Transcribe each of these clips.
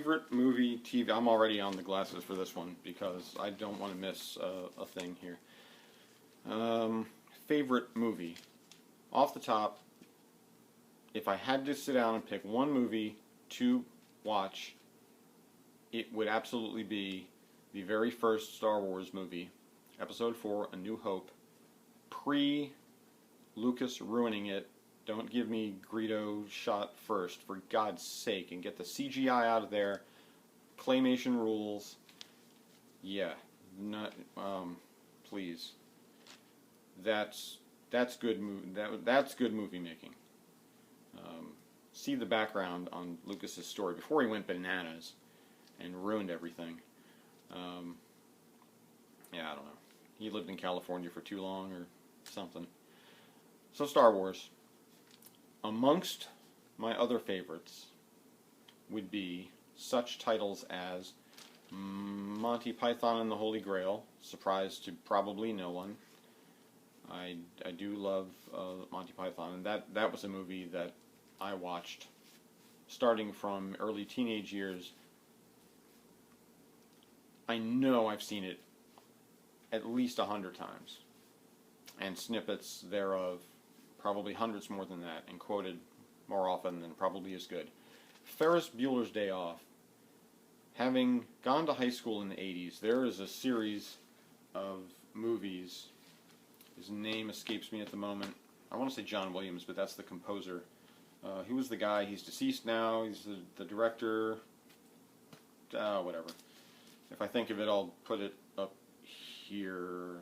Favorite movie, TV. I'm already on the glasses for this one because I don't want to miss a thing here. Favorite movie. Off the top, if I had to sit down and pick one movie to watch, it would absolutely be the very first Star Wars movie, Episode 4, A New Hope, pre-Lucas ruining it. Don't give me Greedo shot first, for God's sake, and get the CGI out of there. Claymation rules. Yeah, not please. That's good. That's good movie making. See the background on Lucas's story before he went bananas and ruined everything. Yeah, I don't know. He lived in California for too long or something. So Star Wars. Amongst my other favorites would be such titles as Monty Python and the Holy Grail, surprise to probably no one. I do love Monty Python, and that was a movie that I watched starting from early teenage years. I know I've seen it at least 100 times, and snippets thereof probably hundreds more than that, and quoted more often than probably is good. Ferris Bueller's Day Off. Having gone to high school in the 80s, there is a series of movies. His name escapes me at the moment. I want to say John Williams, but that's the composer. He was the guy. He's deceased now. He's the director. Whatever. If I think of it, I'll put it up here.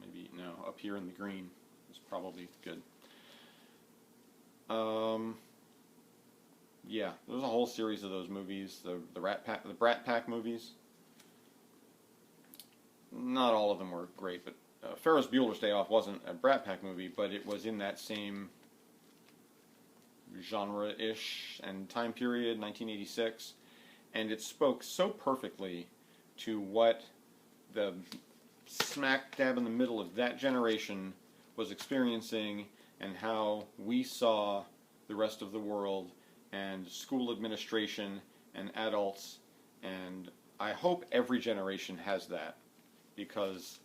Maybe, no, up here in the green. It's probably good. Yeah, there's a whole series of those movies. The Brat Pack movies. Not all of them were great, but Ferris Bueller's Day Off wasn't a Brat Pack movie, but it was in that same genre-ish and time period, 1986, and it spoke so perfectly to what the smack dab in the middle of that generation was experiencing, and how we saw the rest of the world and school administration and adults, and I hope every generation has that, because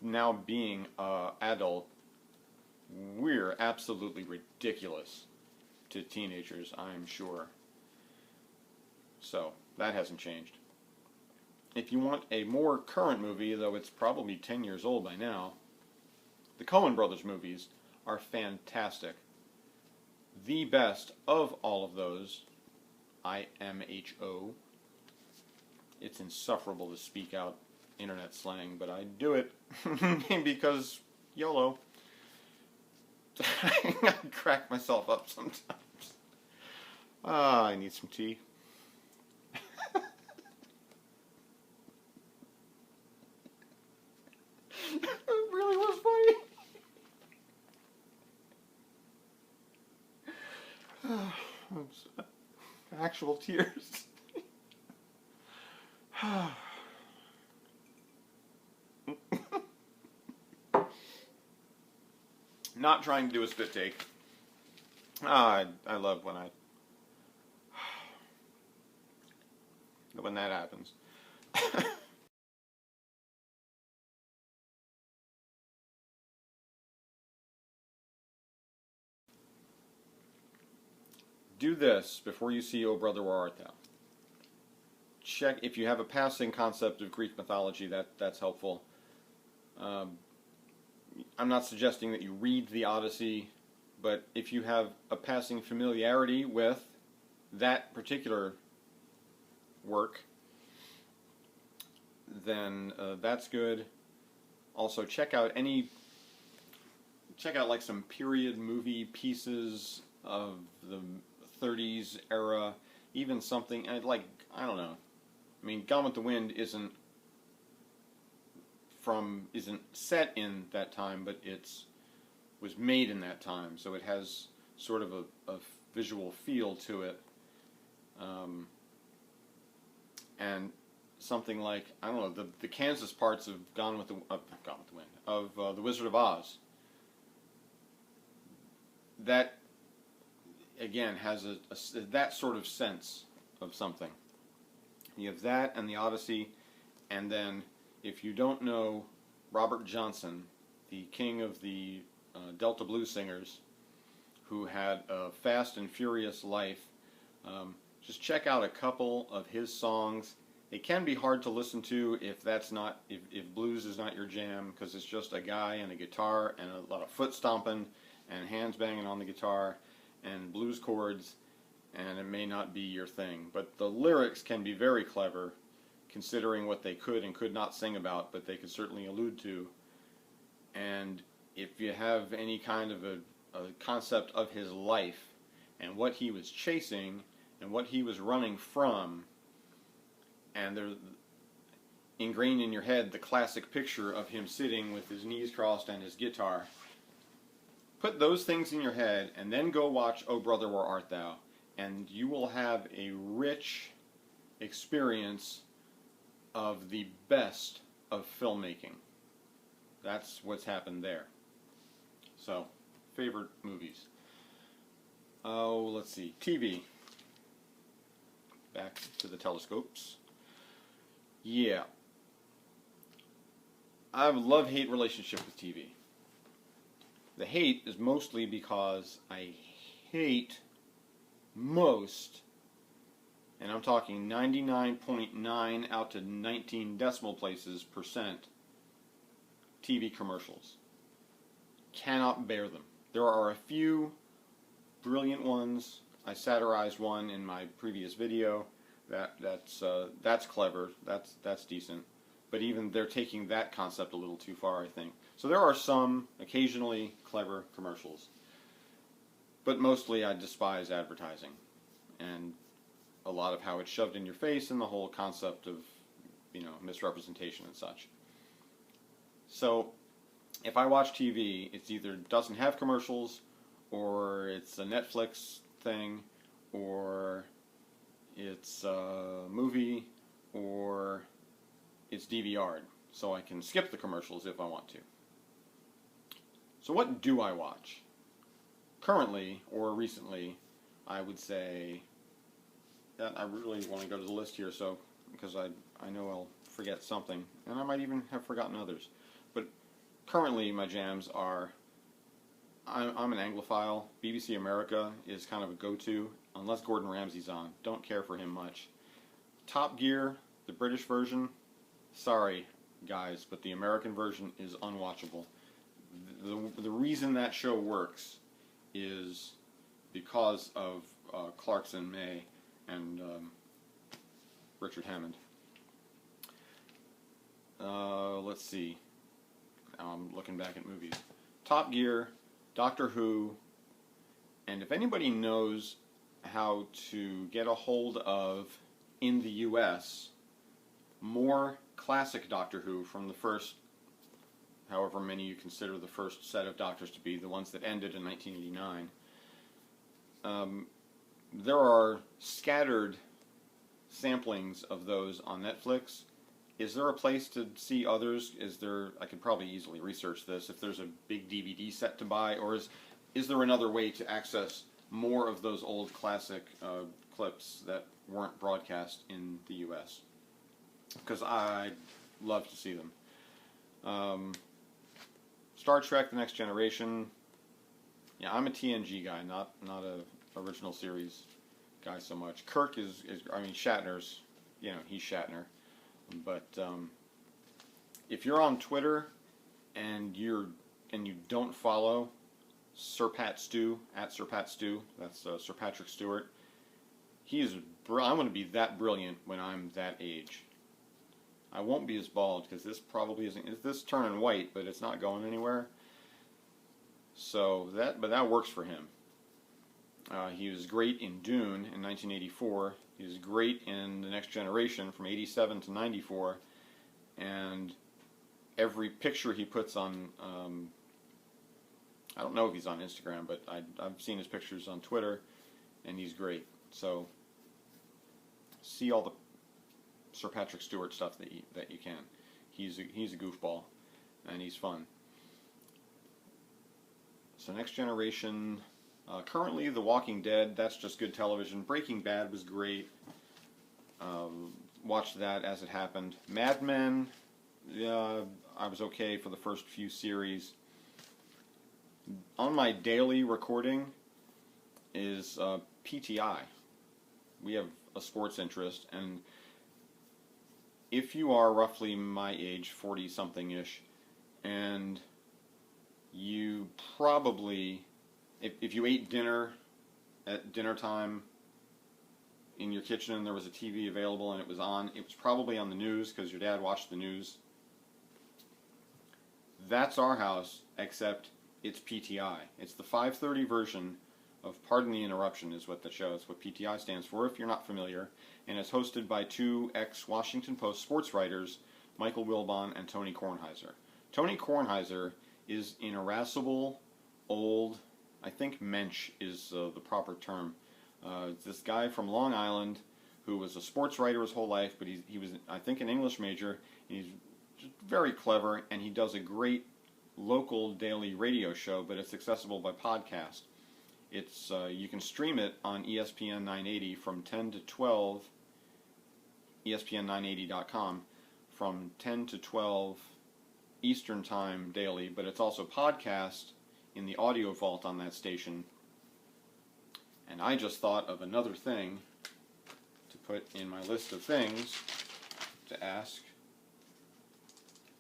now being an adult, we're absolutely ridiculous to teenagers, I'm sure. So, that hasn't changed. If you want a more current movie, though it's probably 10 years old by now, the Coen Brothers movies are fantastic. The best of all of those, IMHO. It's insufferable to speak out internet slang, but I do it because YOLO. I crack myself up sometimes. I need some tea. It really was funny. Actual tears. Not trying to do a spit take. I love when that happens. Do this before you see O Brother, Where Art Thou? Check if you have a passing concept of Greek mythology. That's helpful. I'm not suggesting that you read the Odyssey, but if you have a passing familiarity with that particular work, then that's good. Also, check out like some period movie pieces of the 30s era, even something like, I don't know. I mean, Gone with the Wind isn't set in that time, but was made in that time, so it has sort of a visual feel to it. And something like, I don't know, the Kansas parts of Gone with the Wind, of The Wizard of Oz. That again has that sort of sense of something. You have that and the Odyssey, and then if you don't know Robert Johnson, the king of the Delta blues singers, who had a fast and furious life, just check out a couple of his songs. It can be hard to listen to if that's not if blues is not your jam, because it's just a guy and a guitar and a lot of foot stomping and hands banging on the guitar and blues chords, and it may not be your thing. But the lyrics can be very clever, considering what they could and could not sing about, but they could certainly allude to. And if you have any kind of a concept of his life and what he was chasing and what he was running from, and they're ingrained in your head the classic picture of him sitting with his knees crossed and his guitar. Put those things in your head and then go watch Oh Brother, Where Art Thou, and you will have a rich experience of the best of filmmaking. That's what's happened there. So, favorite movies. Oh, let's see. TV. Back to the telescopes. Yeah. I have a love-hate relationship with TV. The hate is mostly because I hate most, and I'm talking 99.9 out to 19 decimal places percent, TV commercials. Cannot bear them. There are a few brilliant ones. I satirized one in my previous video. That's clever. That's decent. But even they're taking that concept a little too far, I think. So there are some occasionally clever commercials, but mostly I despise advertising and a lot of how it's shoved in your face and the whole concept of, misrepresentation and such. So if I watch TV, it's either doesn't have commercials, or it's a Netflix thing, or it's a movie, or it's DVR'd, so I can skip the commercials if I want to. So what do I watch? Currently, or recently, I would say that I really want to go to the list here, so because I know I'll forget something, and I might even have forgotten others. But currently, my jams are, I'm an Anglophile. BBC America is kind of a go-to, unless Gordon Ramsay's on. Don't care for him much. Top Gear, the British version, sorry guys, but the American version is unwatchable. The reason that show works is because of Clarkson May and Richard Hammond. Let's see. I'm looking back at movies. Top Gear, Doctor Who, and if anybody knows how to get a hold of, in the US, more classic Doctor Who from the first, however many you consider the first set of Doctors to be, the ones that ended in 1989, there are scattered samplings of those on Netflix. Is there a place to see others? I could probably easily research this, if there's a big DVD set to buy, or is there another way to access more of those old classic clips that weren't broadcast in the US? Because I'd love to see them. Star Trek: The Next Generation. Yeah, I'm a TNG guy, not a original series guy so much. Kirk is Shatner's, he's Shatner. But if you're on Twitter and you don't follow Sir Pat Stew, at Sir Pat Stew, that's Sir Patrick Stewart, I'm going to be that brilliant when I'm that age. I won't be as bald, because this probably isn't, this turning white, but it's not going anywhere. So but that works for him. He was great in Dune in 1984. He was great in The Next Generation from 87 to 94. And every picture he puts on, I don't know if he's on Instagram, but I've seen his pictures on Twitter, and he's great. So see all the Sir Patrick Stewart stuff that you can. He's a goofball, and he's fun. So Next Generation. Currently, The Walking Dead. That's just good television. Breaking Bad was great. watched that as it happened. Mad Men, I was okay for the first few series. On my daily recording is PTI. We have a sports interest, and if you are roughly my age, 40-something-ish, and you probably, if you ate dinner at dinner time in your kitchen and there was a TV available and it was on, it was probably on the news because your dad watched the news. That's our house, except it's PTI. It's the 5:30 version of Pardon the Interruption is what the show is, what PTI stands for, if you're not familiar. And it's hosted by two ex-Washington Post sports writers, Michael Wilbon and Tony Kornheiser. Tony Kornheiser is an irascible, old, I think mensch is the proper term. It's this guy from Long Island who was a sports writer his whole life, but he was, I think, an English major. He's just very clever, and he does a great local daily radio show, but it's accessible by podcast. It's you can stream it on ESPN 980 from 10 to 12, ESPN980.com, from 10 to 12 Eastern Time daily, but it's also podcast in the audio vault on that station. And I just thought of another thing to put in my list of things to ask.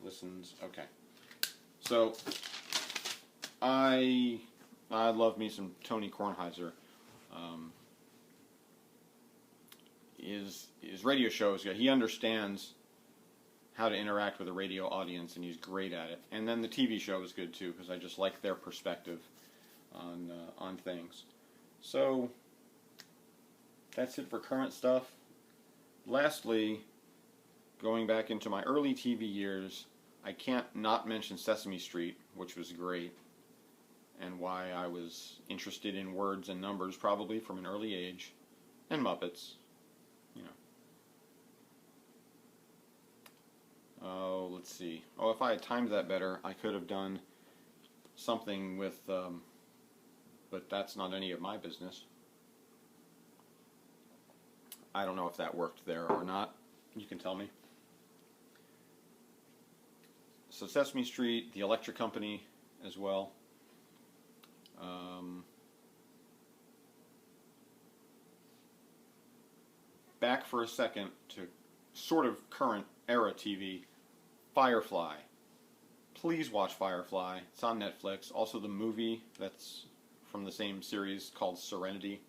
Listens, okay. So, I love me some Tony Kornheiser. His radio show is good. He understands how to interact with a radio audience, and he's great at it. And then the TV show is good too, because I just like their perspective on things. So that's it for current stuff. Lastly, going back into my early TV years, I can't not mention Sesame Street, which was great, and why I was interested in words and numbers probably from an early age, and Muppets, you know. Oh, let's see. Oh, if I had timed that better, I could have done something with, but that's not any of my business. I don't know if that worked there or not. You can tell me. So Sesame Street, the Electric Company as well. Back for a second to sort of current era TV, Firefly. Please watch Firefly. It's on Netflix. Also the movie that's from the same series called Serenity.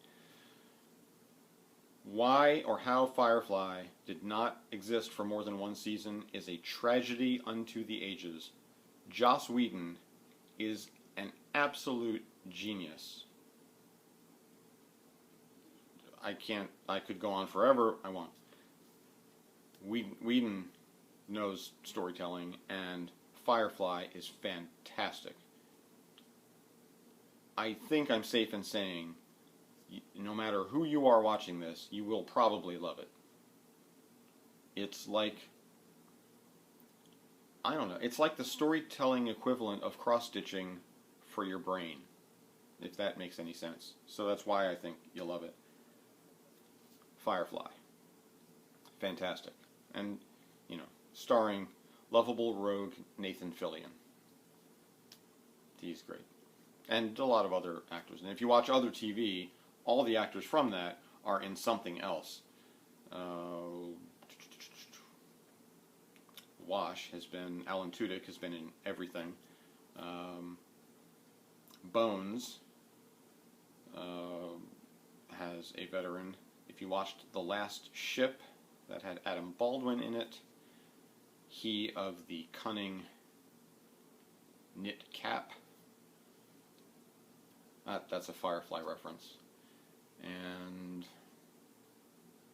Why or how Firefly did not exist for more than one season is a tragedy unto the ages. Joss Whedon is an absolute genius. I could go on forever. I won't. Whedon knows storytelling, and Firefly is fantastic. I think I'm safe in saying, no matter who you are watching this, you will probably love it. It's like, I don't know, it's like the storytelling equivalent of cross-stitching for your brain, if that makes any sense. So that's why I think you'll love it. Firefly. Fantastic. And, you know, starring lovable rogue Nathan Fillion. He's great. And a lot of other actors. And if you watch other TV, all the actors from that are in something else. Wash has been, Alan Tudyk has been in everything. Bones has a veteran. If you watched The Last Ship, that had Adam Baldwin in it, he of the cunning knit cap. That's a Firefly reference. And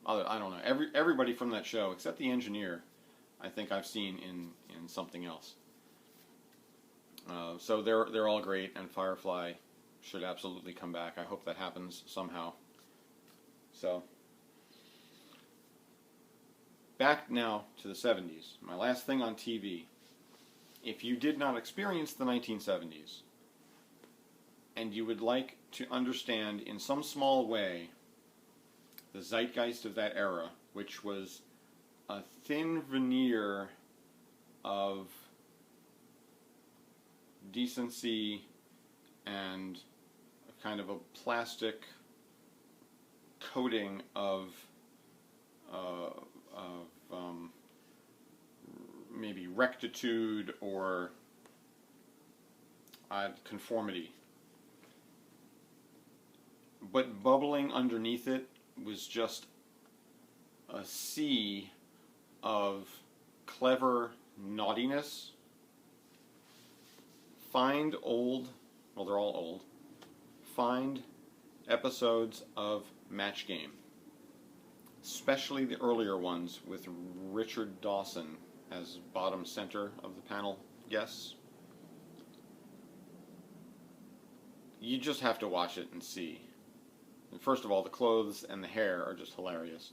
I don't know. Everybody from that show, except the engineer, I think I've seen in something else. So they're all great, and Firefly should absolutely come back. I hope that happens somehow. So back now to the 70s. My last thing on TV. If you did not experience the 1970s, and you would like to understand in some small way the zeitgeist of that era, which was a thin veneer of decency and a kind of a plastic coating of maybe rectitude or conformity. But bubbling underneath it was just a sea of clever naughtiness. Find old, well, they're all old, find episodes of Match Game, especially the earlier ones with Richard Dawson as bottom center of the panel guests. You just have to watch it and see. And first of all, the clothes and the hair are just hilarious.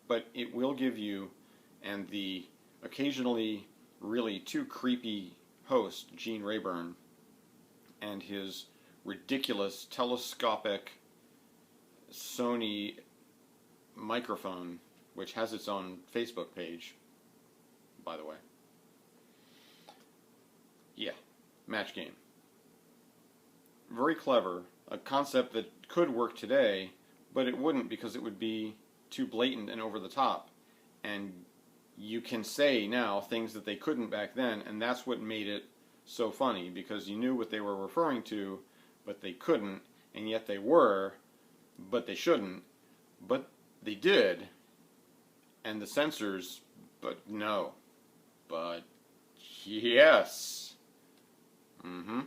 But it will give you, and the occasionally really too creepy host, Gene Rayburn, and his ridiculous telescopic Sony microphone, which has its own Facebook page, by the way. Yeah, Match Game. Very clever, a concept that could work today, but it wouldn't because it would be too blatant and over the top. And you can say now things that they couldn't back then, and that's what made it so funny, because you knew what they were referring to, but they couldn't, and yet they were, but they shouldn't, but they did, and the censors, but no, but yes, no,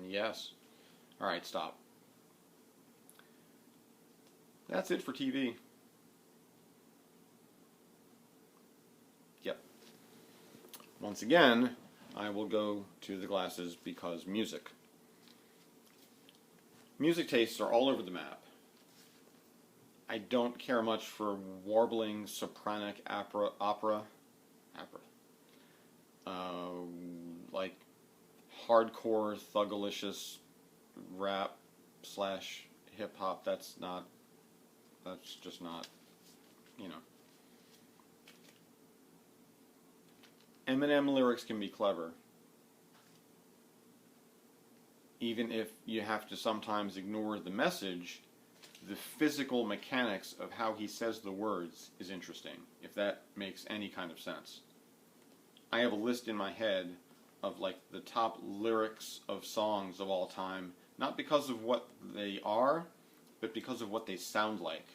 yes, alright, stop. That's it for TV. Yep. Once again, I will go to the glasses because music. Music tastes are all over the map. I don't care much for warbling, sopranic opera, like hardcore, thugalicious rap / hip hop. That's just not, you know. Eminem lyrics can be clever, even if you have to sometimes ignore the message. The physical mechanics of how he says the words is interesting, if that makes any kind of sense. I have a list in my head of like the top lyrics of songs of all time, not because of what they are, but because of what they sound like.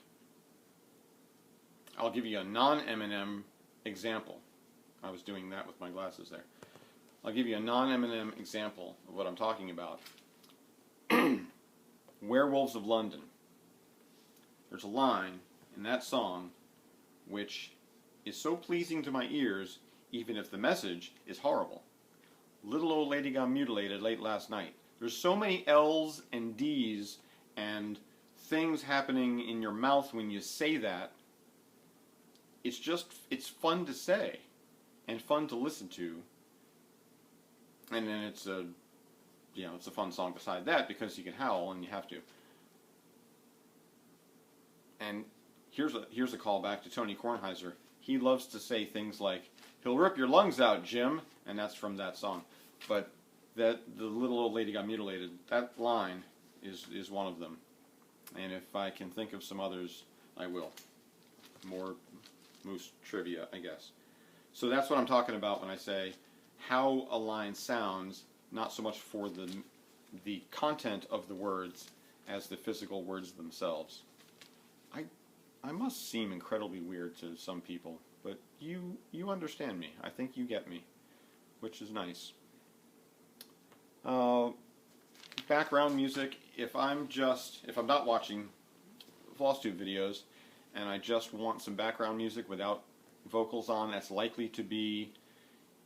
I'll give you a non-Eminem example. I was doing that with my glasses there. I'll give you a non-Eminem example of what I'm talking about. Werewolves of London. There's a line in that song which is so pleasing to my ears, even if the message is horrible. Little old lady got mutilated late last night. There's so many L's and D's and things happening in your mouth when you say that. It's fun to say and fun to listen to. And then it's a fun song beside that because you can howl and you have to. And here's a call back to Tony Kornheiser. He loves to say things like, "He'll rip your lungs out, Jim," and that's from that song. But the little old lady got mutilated, that line is one of them. And if I can think of some others, I will. More Moose trivia, I guess. So that's what I'm talking about when I say how a line sounds, not so much for the content of the words as the physical words themselves. I must seem incredibly weird to some people, but you understand me. I think you get me, which is nice. Background music, if I'm not watching Flosstube videos and I just want some background music without vocals on, that's likely to be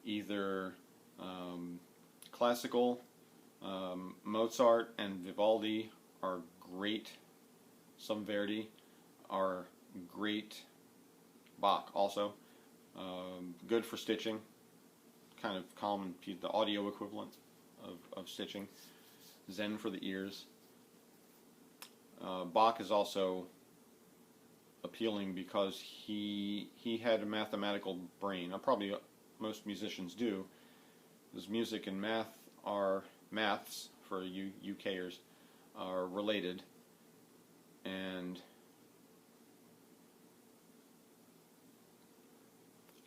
either classical. Mozart and Vivaldi are great. Some Verdi are great. Bach also. Good for stitching. Kind of calm, the audio equivalent of stitching. Zen for the ears. Bach is also appealing because he had a mathematical brain. Probably most musicians do. Because music and math are maths for you UKers are related, and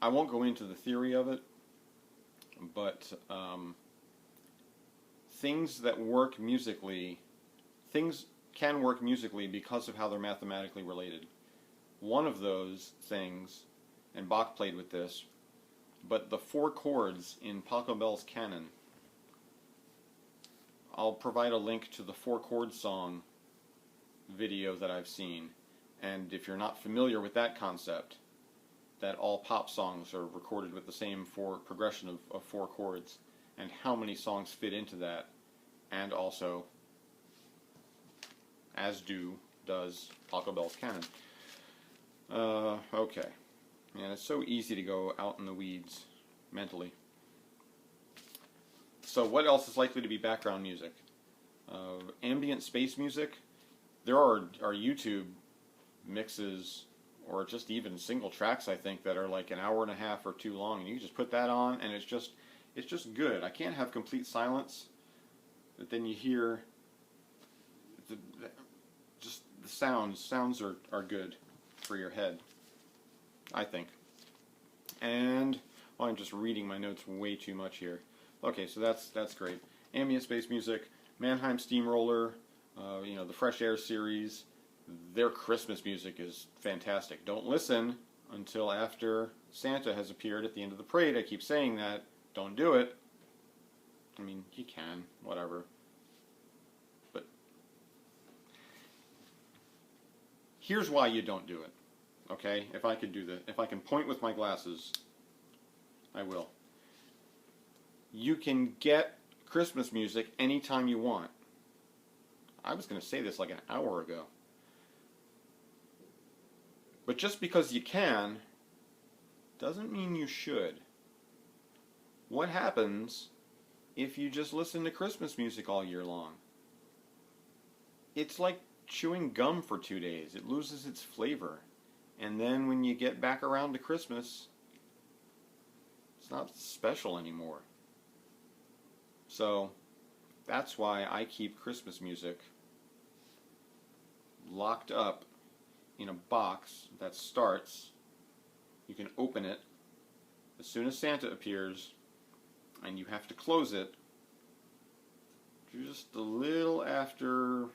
I won't go into the theory of it, but things that work musically, things can work musically because of how they're mathematically related. One of those things, and Bach played with this, but the 4 chords in Pachelbel's canon. I'll provide a link to the 4 chord song video that I've seen, and if you're not familiar with that concept, that all pop songs are recorded with the same progression of 4 chords, and how many songs fit into that, and also as does Pachelbel's canon. Okay. And it's so easy to go out in the weeds mentally. So what else is likely to be background music? Ambient space music. There are YouTube mixes, or just even single tracks, I think, that are like an hour and a half or too long, and you just put that on, and it's just good. I can't have complete silence, but then you hear just the sounds. Sounds are good for your head, I think. And well, I'm just reading my notes way too much here. Okay, so that's great. Ambient space music, Mannheim Steamroller, the Fresh Air series. Their Christmas music is fantastic. Don't listen until after Santa has appeared at the end of the parade. I keep saying that. Don't do it. I mean, you can, whatever. But here's why you don't do it. Okay? If I could do that, if I can point with my glasses, I will. You can get Christmas music anytime you want. I was going to say this like an hour ago. But just because you can, doesn't mean you should. What happens if you just listen to Christmas music all year long? It's like chewing gum for 2 days. It loses its flavor. And then when you get back around to Christmas, it's not special anymore. So that's why I keep Christmas music locked up in a box that starts. You can open it as soon as Santa appears, and you have to close it just a little after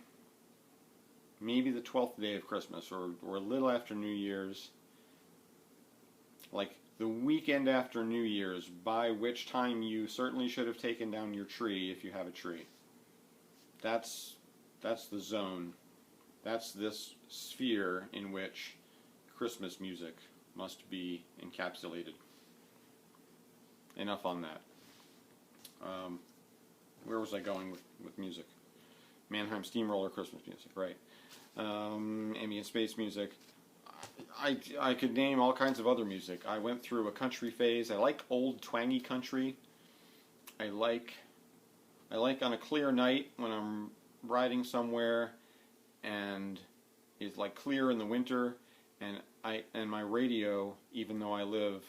maybe the 12th day of Christmas, or a little after New Year's, like the weekend after New Year's, by which time you certainly should have taken down your tree if you have a tree. That's the zone. That's this sphere in which Christmas music must be encapsulated. Enough on that. Where was I going with music? Mannheim Steamroller Christmas music, right. Ambient space music. I could name all kinds of other music. I went through a country phase. I like old twangy country. I like on a clear night when I'm riding somewhere and it's like clear in the winter, and my radio, even though I live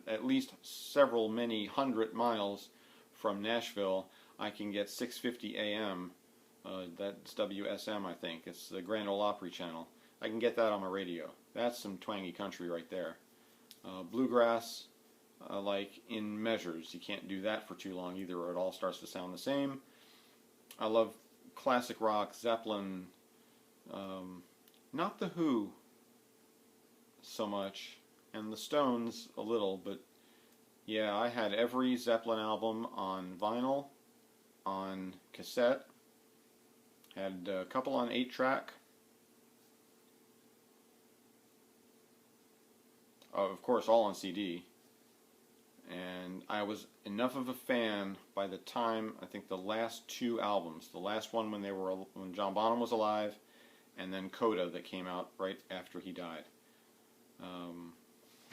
at least many hundred miles from Nashville, I can get 650 AM. That's WSM, I think. It's the Grand Ole Opry channel. I can get that on my radio. That's some twangy country right there. Bluegrass, like in measures. You can't do that for too long either, or it all starts to sound the same. I love classic rock, Zeppelin, not the Who so much, and the Stones a little, but yeah, I had every Zeppelin album on vinyl, on cassette, had a couple on 8-track. Of course, all on CD. And I was enough of a fan by the time, I think, the last 2 albums. The last one when John Bonham was alive, and then Coda that came out right after he died.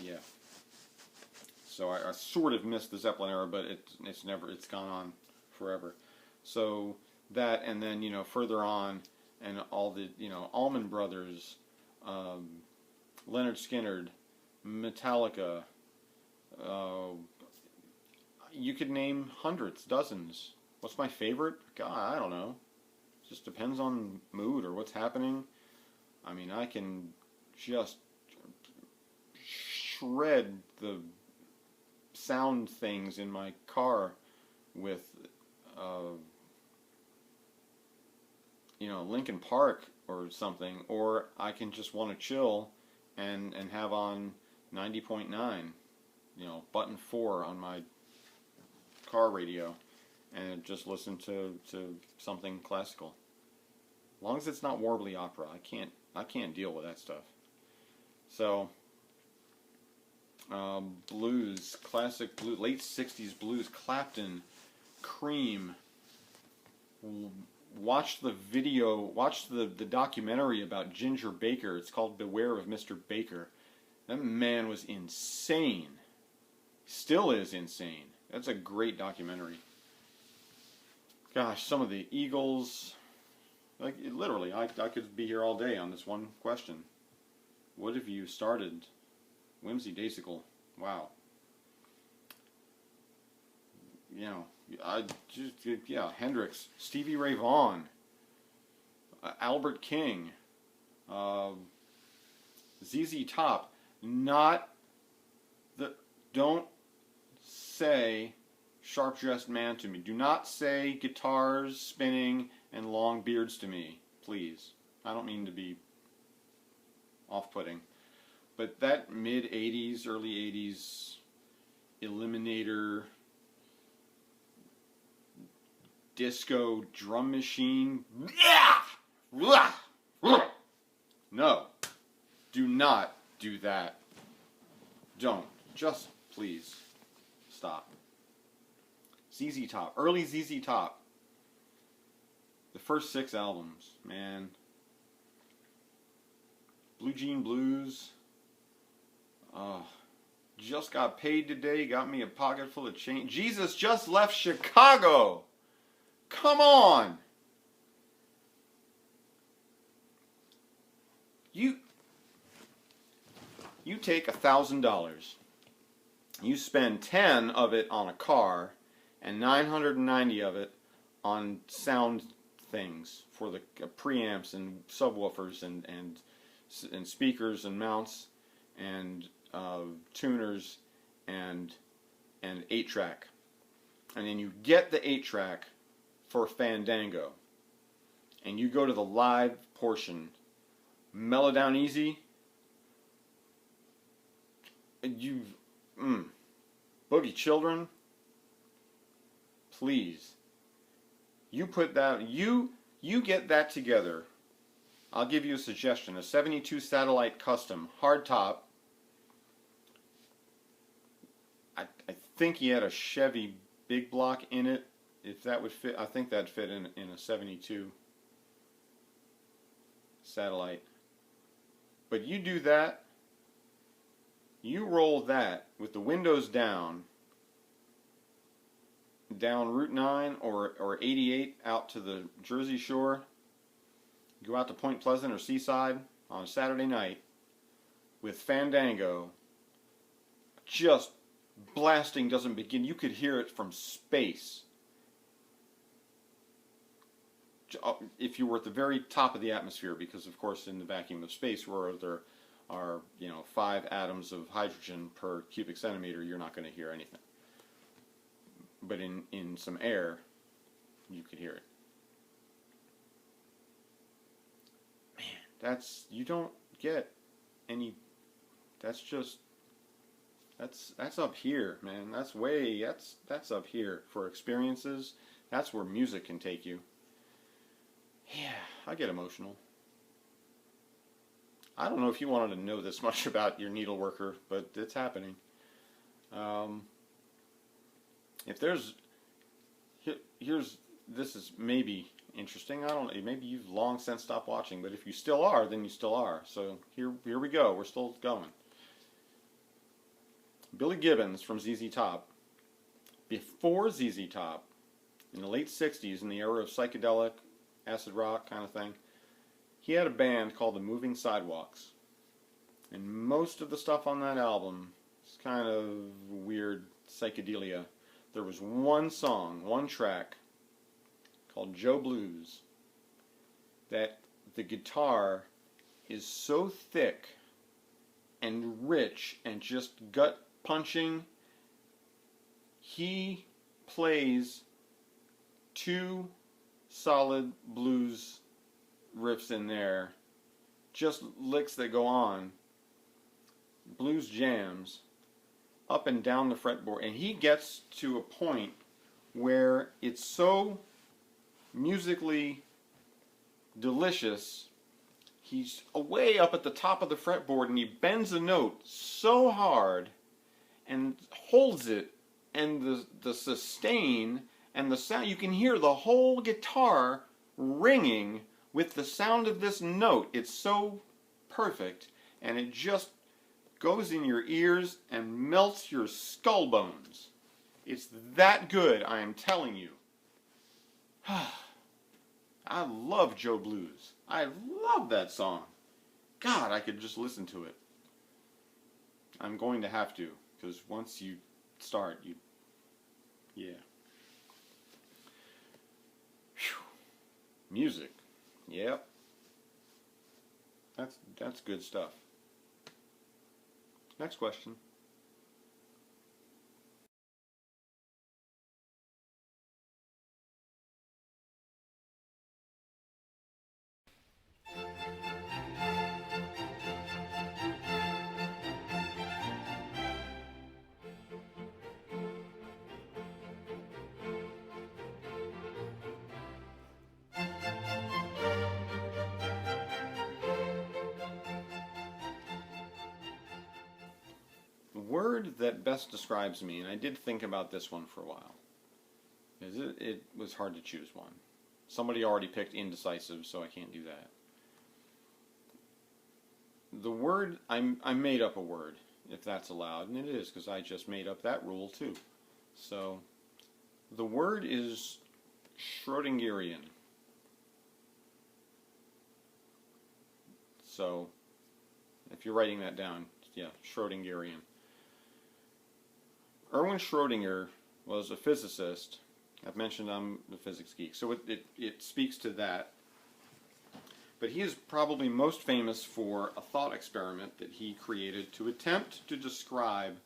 Yeah. So I sort of missed the Zeppelin era, but it's gone on forever. So that, and then further on, and all the Allman Brothers, Leonard Skinner, Metallica. You could name hundreds, dozens. What's my favorite? God, I don't know. It just depends on mood or what's happening. I mean, I can just shred the sound things in my car with, Linkin Park or something, or I can just want to chill and have on 90.9, button 4 on my car radio, and just listen to something classical. As long as it's not warbly opera, I can't deal with that stuff. So, blues, classic blues, late 60s blues, Clapton, Cream. Watch the video, watch the documentary about Ginger Baker. It's called Beware of Mr. Baker. That man was insane. Still is insane. That's a great documentary. Gosh, some of the Eagles, like literally, I could be here all day on this one question. What have you started? Whimsy Daisical. Wow. Hendrix, Stevie Ray Vaughan, Albert King, ZZ Top. Don't say sharp-dressed man to me. Do not say guitars spinning and long beards to me, please. I don't mean to be off-putting. But that mid-'80s, early '80s Eliminator disco drum machine. No. Do not do that. Don't. Just please stop. ZZ Top. Early ZZ Top. The first 6 albums, man. Blue Jean Blues. Just got paid today. Got me a pocket full of change. Jesus just left Chicago. Come on. You take $1,000. You spend 10 of it on a car and 990 of it on sound things for the preamps and subwoofers and speakers and mounts and tuners and 8-track. And then you get the 8-track for Fandango. And you go to the live portion. Mellow Down Easy. Boogie Children. Please. You put that, you get that together. I'll give you a suggestion. A 72 Satellite Custom, hardtop. I think he had a Chevy big block in it. If that would fit, I think that'd fit in a 72 Satellite. But you do that, you roll that with the windows down Route 9 or 88 out to the Jersey Shore, go out to Point Pleasant or Seaside on a Saturday night with Fandango, just blasting doesn't begin. You could hear it from space. If you were at the very top of the atmosphere, because of course in the vacuum of space where there are 5 atoms of hydrogen per cubic centimeter, you're not going to hear anything. But in some air, you could hear it. Man, you don't get any. That's up here, man. That's up here for experiences. That's where music can take you. Yeah, I get emotional. I don't know if you wanted to know this much about your needleworker, but it's happening. If there's, this is maybe interesting. I don't know. Maybe you've long since stopped watching, but if you still are, then you still are. So here we go. We're still going. Billy Gibbons from ZZ Top. Before ZZ Top, in the late '60s, in the era of psychedelic, acid rock kind of thing, he had a band called the Moving Sidewalks. And most of the stuff on that album is kind of weird psychedelia. There was one song, one track, called Joe Blues, that the guitar is so thick and rich and just gut punching. He plays two solid blues riffs in there, just licks that go on, blues jams up and down the fretboard, and he gets to a point where it's so musically delicious. He's way up at the top of the fretboard and he bends a note so hard and holds it, and the sustain and the sound, you can hear the whole guitar ringing with the sound of this note. It's so perfect, and it just goes in your ears and melts your skull bones. It's that good, I am telling you. I love Joe Blues. I love that song. God, I could just listen to it. I'm going to have to, because once you start, yeah. Whew. Music. Yep. That's good stuff. Next question. The word that best describes me, and I did think about this one for a while, because it was hard to choose one. Somebody already picked indecisive, so I can't do that. The word, I made up a word, if that's allowed, and it is, because I just made up that rule too. So, the word is Schrodinger. So, if you're writing that down, yeah, Schrodinger. Erwin Schrodinger was a physicist. I've mentioned I'm a physics geek, so it speaks to that. But he is probably most famous for a thought experiment that he created to attempt to describe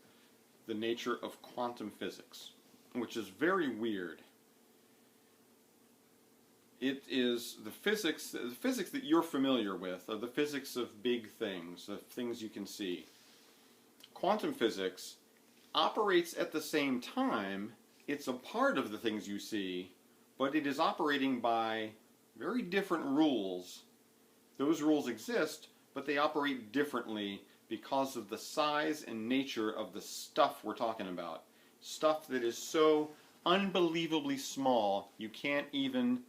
the nature of quantum physics, which is very weird. It is the physics that you're familiar with, are the physics of big things, of things you can see. Quantum physics operates at the same time. It's a part of the things you see, but it is operating by very different rules. Those rules exist, but they operate differently because of the size and nature of the stuff we're talking about. Stuff that is so unbelievably small, you can't even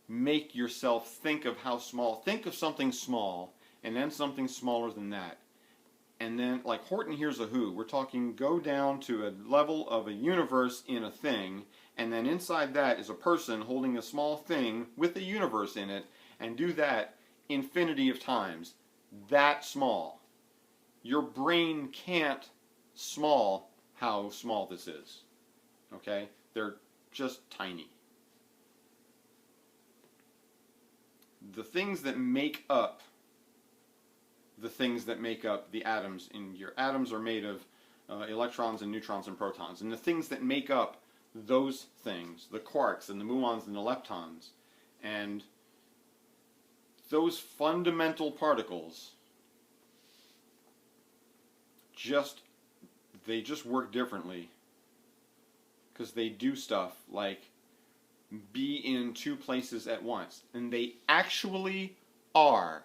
make yourself think of how small. Think of something small, and then something smaller than that. And then, like Horton Hears a Who, we're talking go down to a level of a universe in a thing, and then inside that is a person holding a small thing with a universe in it, and do that infinity of times. That small. Your brain can't small how small this is. Okay? They're just tiny. The things that make up the atoms in your atoms are made of electrons and neutrons and protons. And the things that make up those things, the quarks and the muons and the leptons, and those fundamental particles, they just work differently, because they do stuff like be in two places at once. And they actually are.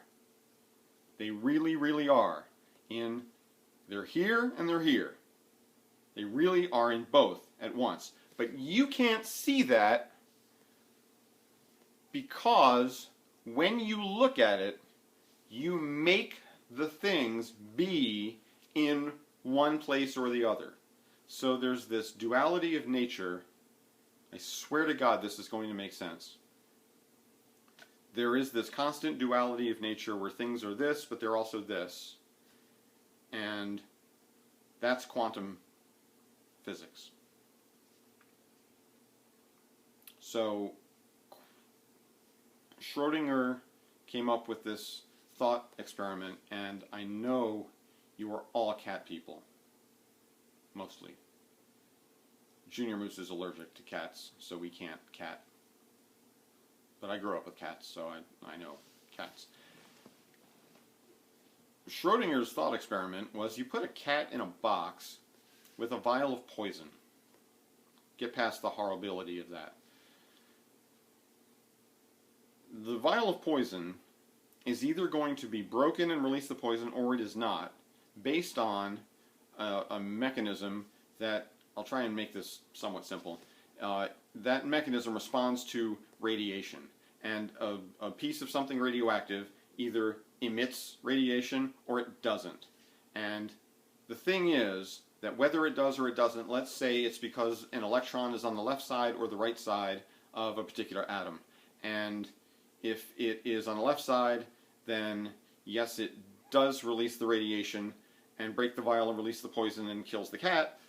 They really, really are. They're here and they're here. They really are in both at once. But you can't see that because when you look at it, you make the things be in one place or the other. So there's this duality of nature. I swear to God this is going to make sense. there is this constant duality of nature where things are this, but they're also this. And that's quantum physics. So Schrodinger came up with this thought experiment, and I know you are all cat people. Mostly. Junior Moose is allergic to cats, so we can't cat. But I grew up with cats, so I know cats. Schrodinger's thought experiment was you put a cat in a box with a vial of poison. Get past the horribility of that. The vial of poison is either going to be broken and release the poison, or it is not, based on a mechanism that, I'll try and make this somewhat simple, that mechanism responds to radiation. And a piece of something radioactive either emits radiation or it doesn't. And the thing is that whether it does or it doesn't, let's say it's because an electron is on the left side or the right side of a particular atom. And if it is on the left side, then yes, it does release the radiation and break the vial and release the poison and kills the cat.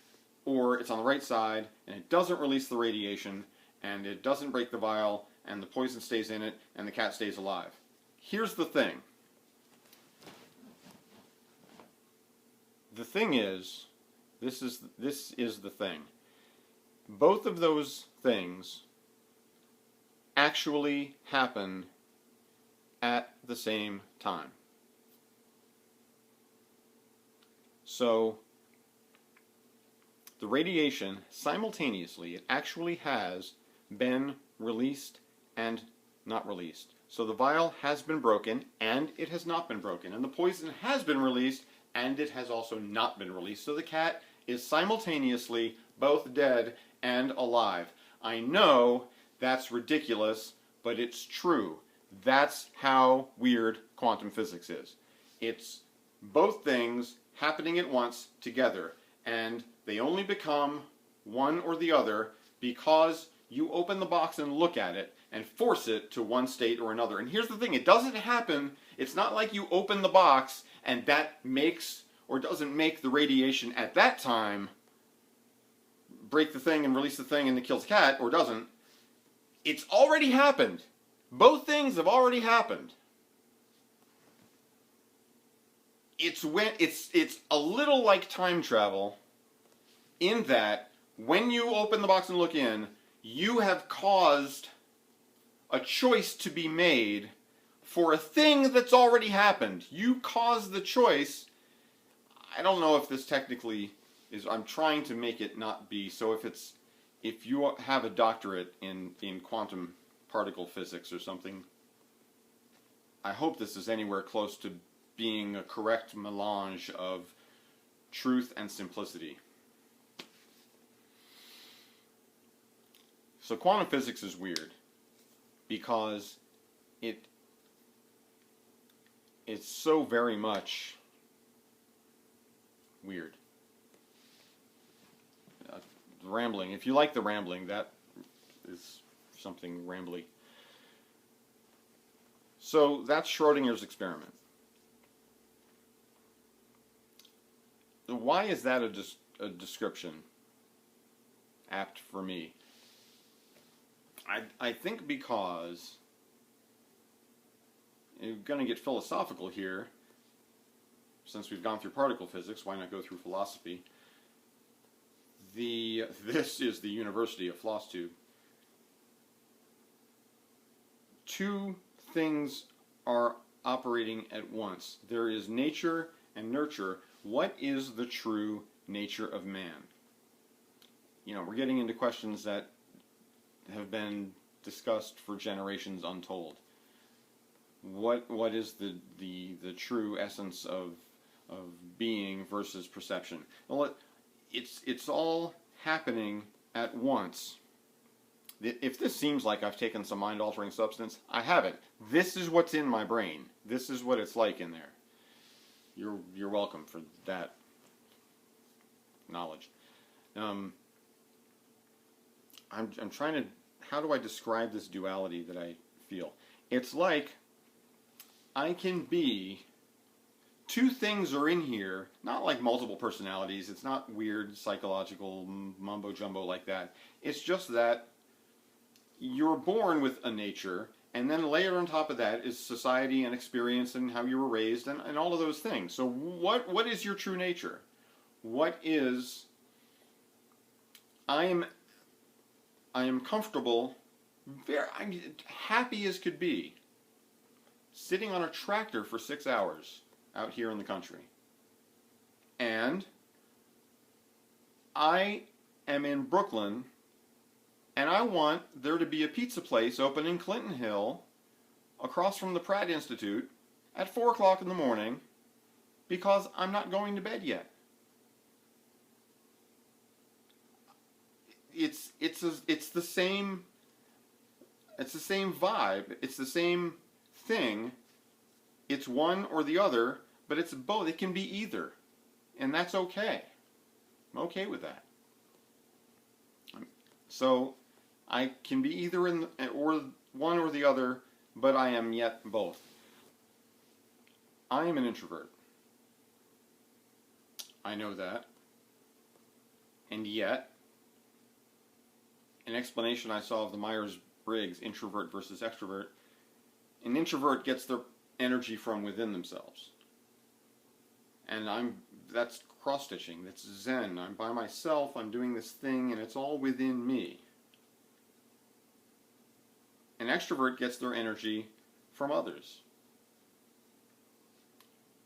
Or it's on the right side and it doesn't release the radiation and it doesn't break the vial and the poison stays in it and the cat stays alive. Here's the thing. The thing is, this is the thing. Both of those things actually happen at the same time. So the radiation simultaneously, it actually has been released and not released. So the vial has been broken and it has not been broken. And the poison has been released and it has also not been released. So the cat is simultaneously both dead and alive. I know that's ridiculous, but it's true. That's how weird quantum physics is. It's both things happening at once together, and they only become one or the other because you open the box and look at it and force it to one state or another. And here's the thing, it doesn't happen, it's not like you open the box and that makes or doesn't make the radiation at that time break the thing and release the thing and it kills the cat, or doesn't. It's already happened. Both things have already happened. It's a little like time travel in that when you open the box and look in, you have caused a choice to be made for a thing that's already happened. You caused the choice. I don't know if this technically is, I'm trying to make it not be, so if you have a doctorate in quantum particle physics or something, I hope this is anywhere close to being a correct melange of truth and simplicity. So quantum physics is weird because it's so very much weird. The rambling, if you like the rambling, that is something rambly. So that's Schrodinger's experiment. Why is that a description apt for me? I think because, you're going to get philosophical here, since we've gone through particle physics, why not go through philosophy? This is the University of Flosstube. Two things are operating at once. There is nature and nurture. What is the true nature of man? You know, we're getting into questions that have been discussed for generations untold. What is the true essence of being versus perception? Well, it's all happening at once. If this seems like I've taken some mind-altering substance, I haven't. This is what's in my brain. This is what it's like in there. You're welcome for that knowledge. I'm trying to, how do I describe this duality that I feel? It's like I can be, two things are in here, not like multiple personalities. It's not weird psychological mumbo jumbo like that. It's just that you're born with a nature, and then layered on top of that is society and experience and how you were raised and all of those things. So what is your true nature? What is, I am comfortable, I'm happy as could be, sitting on a tractor for 6 hours out here in the country. And I am in Brooklyn, and I want there to be a pizza place open in Clinton Hill across from the Pratt Institute at 4 o'clock in the morning because I'm not going to bed yet. It's the same vibe, it's the same thing. It's one or the other, but it's both. It can be either, and that's okay. I'm okay with that. So I can be either in or one or the other, but I am yet both. I am an introvert. I know that. And yet, an explanation I saw of the Myers-Briggs introvert versus extrovert, an introvert gets their energy from within themselves. And that's cross-stitching, that's Zen. I'm by myself, I'm doing this thing, and it's all within me. An extrovert gets their energy from others.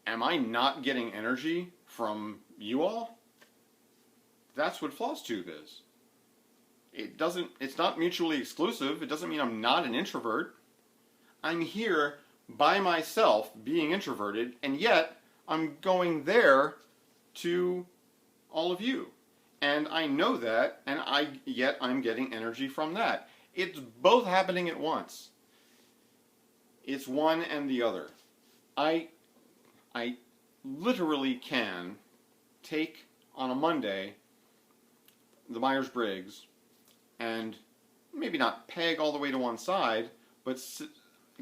Am I not getting energy from you all? That's what Flosstube is. It's not mutually exclusive. It doesn't mean I'm not an introvert. I'm here by myself being introverted, and yet I'm going there to all of you. And I know that, and yet I'm getting energy from that. It's both happening at once. It's one and the other. I literally can take on a Monday the Myers-Briggs and maybe not peg all the way to one side, but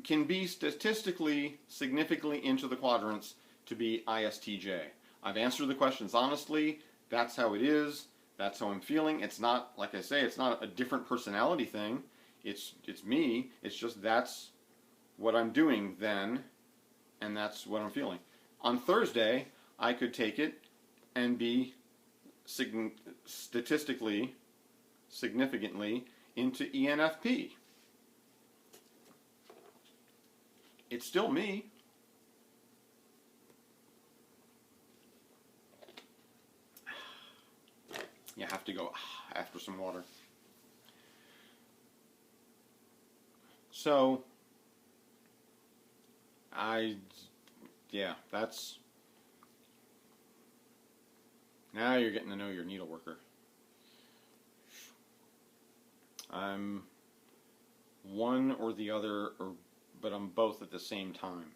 can be statistically significantly into the quadrants to be ISTJ. I've answered the questions honestly. That's how it is. That's how I'm feeling. It's not, like I say, it's not a different personality thing. It's me. It's just that's what I'm doing then, and that's what I'm feeling. On Thursday, I could take it and be statistically, significantly into ENFP. It's still me. You have to go after some water. So, yeah, that's, now you're getting to know your needleworker. I'm one or the other, but I'm both at the same time.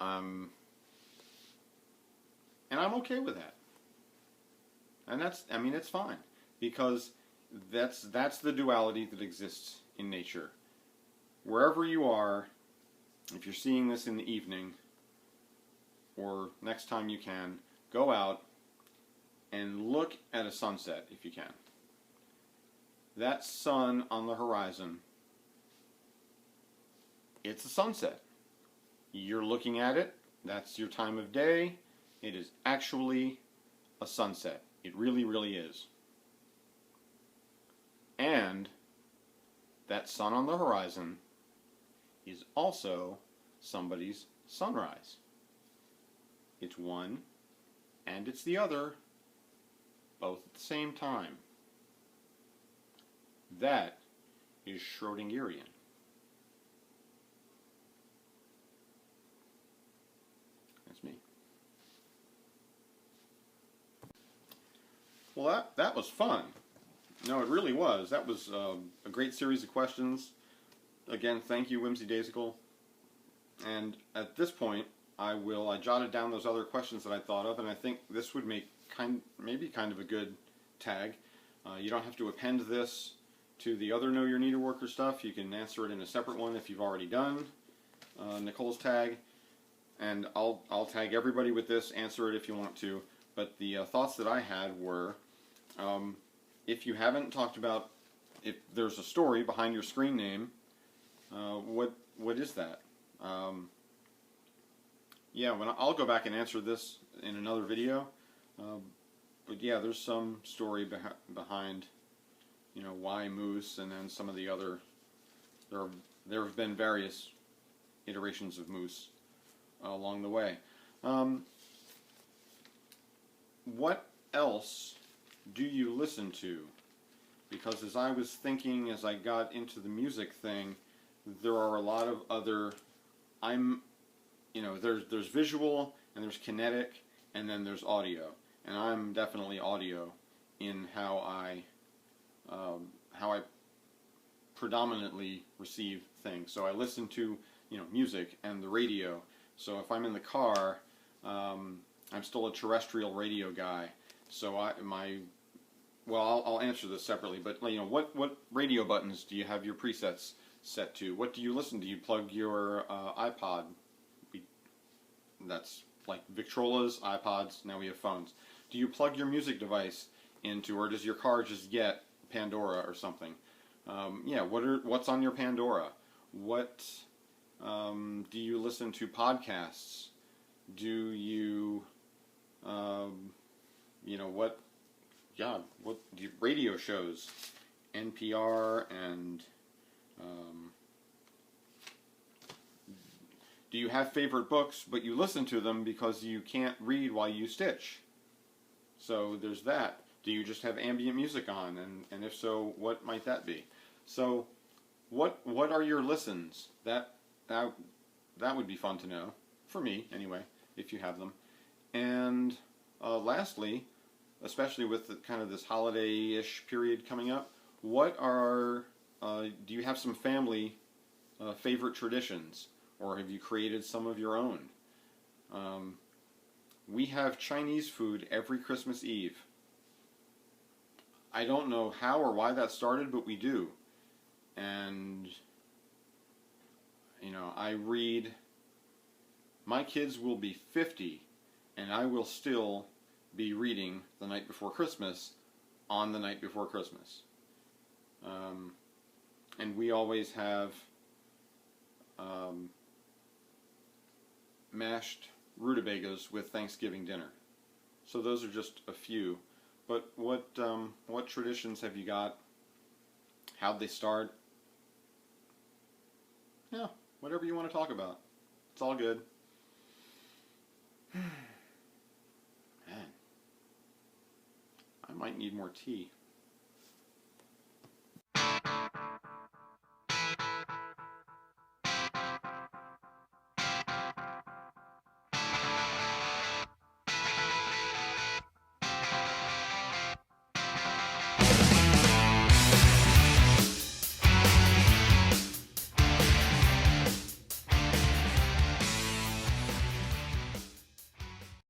And I'm okay with that. And it's fine. Because that's the duality that exists in nature. Wherever you are, if you're seeing this in the evening, or next time you can, go out and look at a sunset if you can. That sun on the horizon, it's a sunset. You're looking at it, that's your time of day. It is actually a sunset. It really, really is. And that sun on the horizon is also somebody's sunrise. It's one and it's the other, both at the same time. That is Schrodingerian. That's me. Well, that was fun. No, it really was. That was a great series of questions. Again, thank you, Whimsy Daisical. And at this point, I jotted down those other questions that I thought of, and I think this would make maybe kind of a good tag. You don't have to append this to the other Know Your Needleworker stuff, you can answer it in a separate one if you've already done Nicole's tag. And I'll tag everybody with this, answer it if you want to. But the thoughts that I had were, if you haven't talked about, if there's a story behind your screen name, what is that? Yeah, I'll go back and answer this in another video. But yeah, there's some story behind, you know, why Moose, and then some of the other. There have been various iterations of Moose along the way. What else do you listen to? Because as I was thinking, as I got into the music thing, there are a lot of other. You know, there's visual and there's kinetic and then there's audio, and I'm definitely audio in how I predominantly receive things. So I listen to, you know, music and the radio. So if I'm in the car, I'm still a terrestrial radio guy. So I'll answer this separately. But you know, what radio buttons do you have your presets set to? What do you listen to? You plug your iPod. That's like Victrolas, iPods. Now we have phones. Do you plug your music device into, or does your car just get Pandora or something? Yeah. What's on your Pandora? What do you listen to podcasts? Do you you know what? Yeah. What do you, radio shows? NPR and do you have favorite books, but you listen to them because you can't read while you stitch? So there's that. Do you just have ambient music on? And if so, what might that be? So what are your listens? That would be fun to know. For me, anyway, if you have them. And lastly, especially with the, kind of this holiday-ish period coming up, what are, do you have some family favorite traditions? Or have you created some of your own? We have Chinese food every Christmas Eve. I don't know how or why that started, but we do. And, you know, I read, my kids will be 50, and I will still be reading The Night Before Christmas on the night before Christmas. And we always have mashed rutabagas with Thanksgiving dinner. So those are just a few. But what traditions have you got? How'd they start? Yeah, whatever you want to talk about. It's all good. Man, I might need more tea.